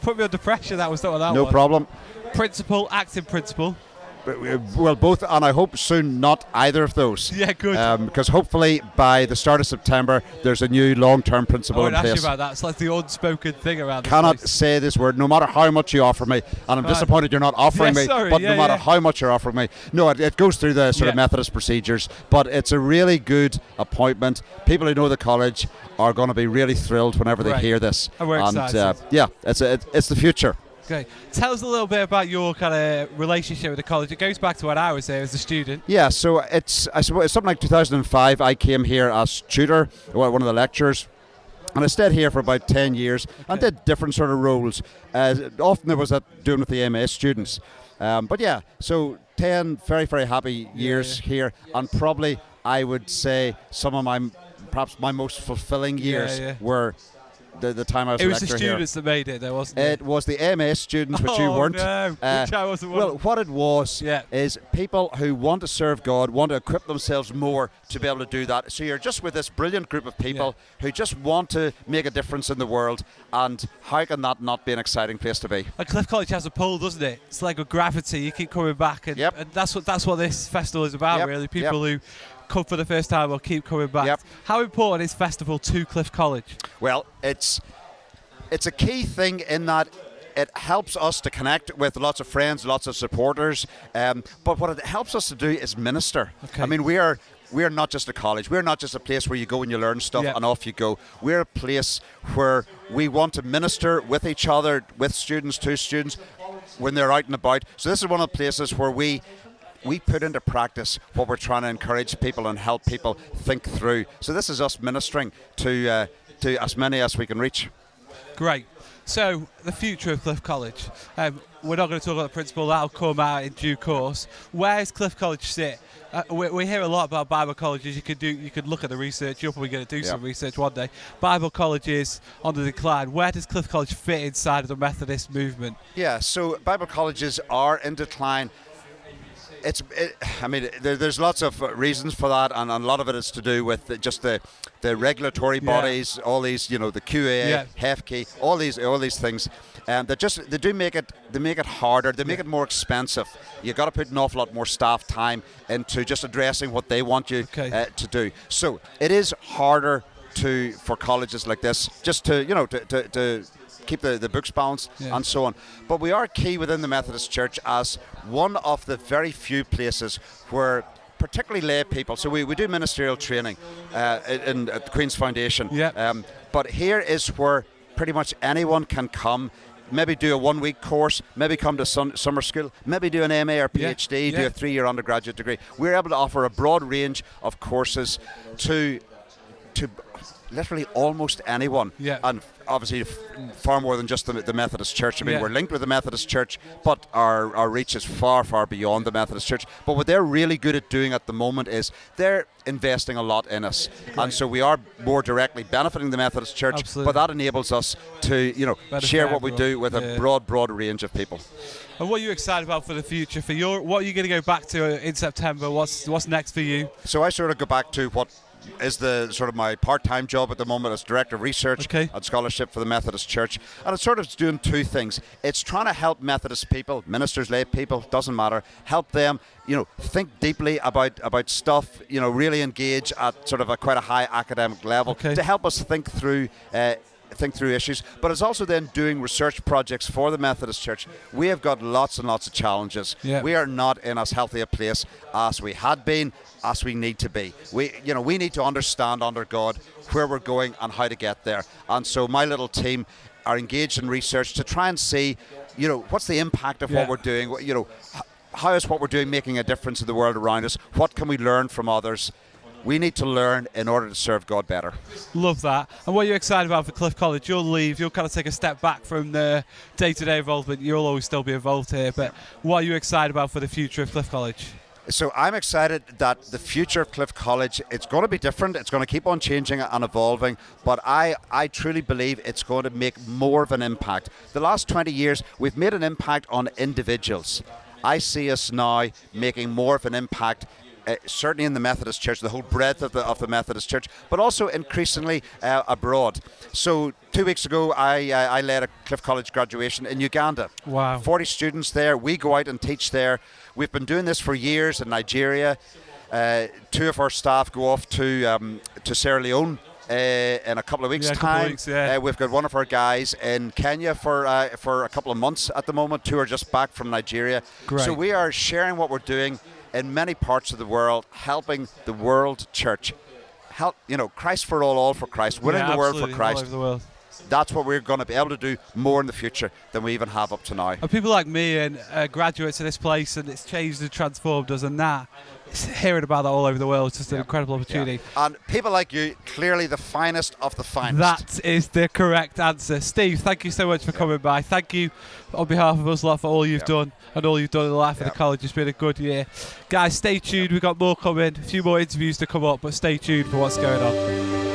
put me under pressure. That was not what that was. No problem. Principal, acting principal. Well, both, and I hope soon not either of those. Yeah, good. Because hopefully by the start of September, there's a new long-term principle in place. Ask you about that. It's like the unspoken thing around this Cannot place. say this word, no matter how much you offer me, and I'm disappointed you're not offering me, but no matter how much you're offering me. No, it goes through the sort of Methodist procedures, but it's a really good appointment. People who know the college are going to be really thrilled whenever they hear this. And we're excited. It's the future. Okay. Tell us a little bit about your kind of relationship with the college. It goes back to when I was there as a student. Yeah, so I suppose it's something like 2005. I came here as tutor, one of the lecturers, and I stayed here for about 10 years and did different sort of roles. Often there was that doing with the MS students. But yeah, so 10 very, very happy years here, and probably I would say some of perhaps my most fulfilling years were the time I was lecturer here. It was the students that made it, though, wasn't it? It was the MS students, which you weren't. No, which I wasn't one. Well, what it was is people who want to serve God, want to equip themselves more to be able to do that. So you're just with this brilliant group of people who just want to make a difference in the world, and how can that not be an exciting place to be? Like Cliff College has a pull, doesn't it? It's like a gravity. You keep coming back, and that's what this festival is about, really. People who come for the first time will keep coming back. How important is festival to Cliff College? Well, it's a key thing in that it helps us to connect with lots of friends, lots of supporters, but what it helps us to do is minister. I mean, we are not just a college. We're not just a place where you go and you learn stuff and off you go. We're a place where we want to minister with each other, with students, to students, when they're out and about. So this is one of the places where we put into practice what we're trying to encourage people and help people think through. So this is us ministering to as many as we can reach. Great. So the future of Cliff College. We're not going to talk about the principal. That'll come out in due course. Where does Cliff College sit? We hear a lot about Bible colleges. You could look at the research. You're probably going to do some research one day. Bible colleges on the decline. Where does Cliff College fit inside of the Methodist movement? Yeah, so Bible colleges are in decline. There's lots of reasons for that, and a lot of it is to do with just the regulatory bodies, all these, the QA, HEFKE, all these things. They make it harder. They make it more expensive. You've got to put an awful lot more staff time into just addressing what they want you to do. So it is harder for colleges like this just to keep the books balanced and so on. But we are key within the Methodist Church as one of the very few places where particularly lay people, so we do ministerial training at the Queen's Foundation, but here is where pretty much anyone can come, maybe do a 1-week course, maybe come to summer school, maybe do an MA or PhD, do a 3-year undergraduate degree. We're able to offer a broad range of courses to literally almost anyone, and obviously far more than just the Methodist Church. I mean, we're linked with the Methodist Church, but our reach is far, far beyond the Methodist Church. But what they're really good at doing at the moment is they're investing a lot in us, and so we are more directly benefiting the Methodist Church. But that enenables us to share what we do with a broad range of people. And what are you excited about for the future? What are you going to go back to in September? What's next for you? So I sort of go back to what is the sort of my part-time job at the moment as Director of Research and Scholarship for the Methodist Church, and it's sort of doing two things. It's trying to help Methodist people, ministers, lay people, doesn't matter, help them think deeply about stuff, really engage at sort of quite a high academic level to help us think through issues. But it's also then doing research projects for the Methodist Church. We have got lots and lots of challenges. We are not in as healthy a place as we had been, as we need to be. We need to understand under God where we're going and how to get there. And so my little team are engaged in research to try and see, what's the impact of what we're doing. How is what we're doing making a difference in the world around us? What can we learn from others? We need to learn in order to serve God better. Love that. And what are you excited about for Cliff College? You'll leave, you'll kind of take a step back from the day-to-day involvement. You'll always still be involved here, but what are you excited about for the future of Cliff College? So I'm excited that the future of Cliff College, it's going to be different. It's going to keep on changing and evolving, but I truly believe it's going to make more of an impact. The last 20 years, we've made an impact on individuals. I see us now making more of an impact certainly in the Methodist Church, the whole breadth of the Methodist Church, but also increasingly abroad. So 2 weeks ago, I led a Cliff College graduation in Uganda. Wow. 40 students there. We go out and teach there. We've been doing this for years in Nigeria. 2 of our staff go off to Sierra Leone in a couple of weeks' time. We've got one of our guys in Kenya for a couple of months at the moment. 2 are just back from Nigeria. Great. So we are sharing what we're doing in many parts of the world, helping the world church. Help, Christ for all for Christ, winning the world for Christ. All over the world. That's what we're going to be able to do more in the future than we even have up to now. And people like me and graduates of this place, and it's changed and transformed us, and that, hearing about that all over the world is just an incredible opportunity. Yeah. And people like you, clearly the finest of the finest. That is the correct answer. Steve, thank you so much for coming by. Thank you on behalf of us lot for all you've done and all you've done in the life of the college. It's been a good year. Guys, stay tuned. We've got more coming, a few more interviews to come up, but stay tuned for what's going on.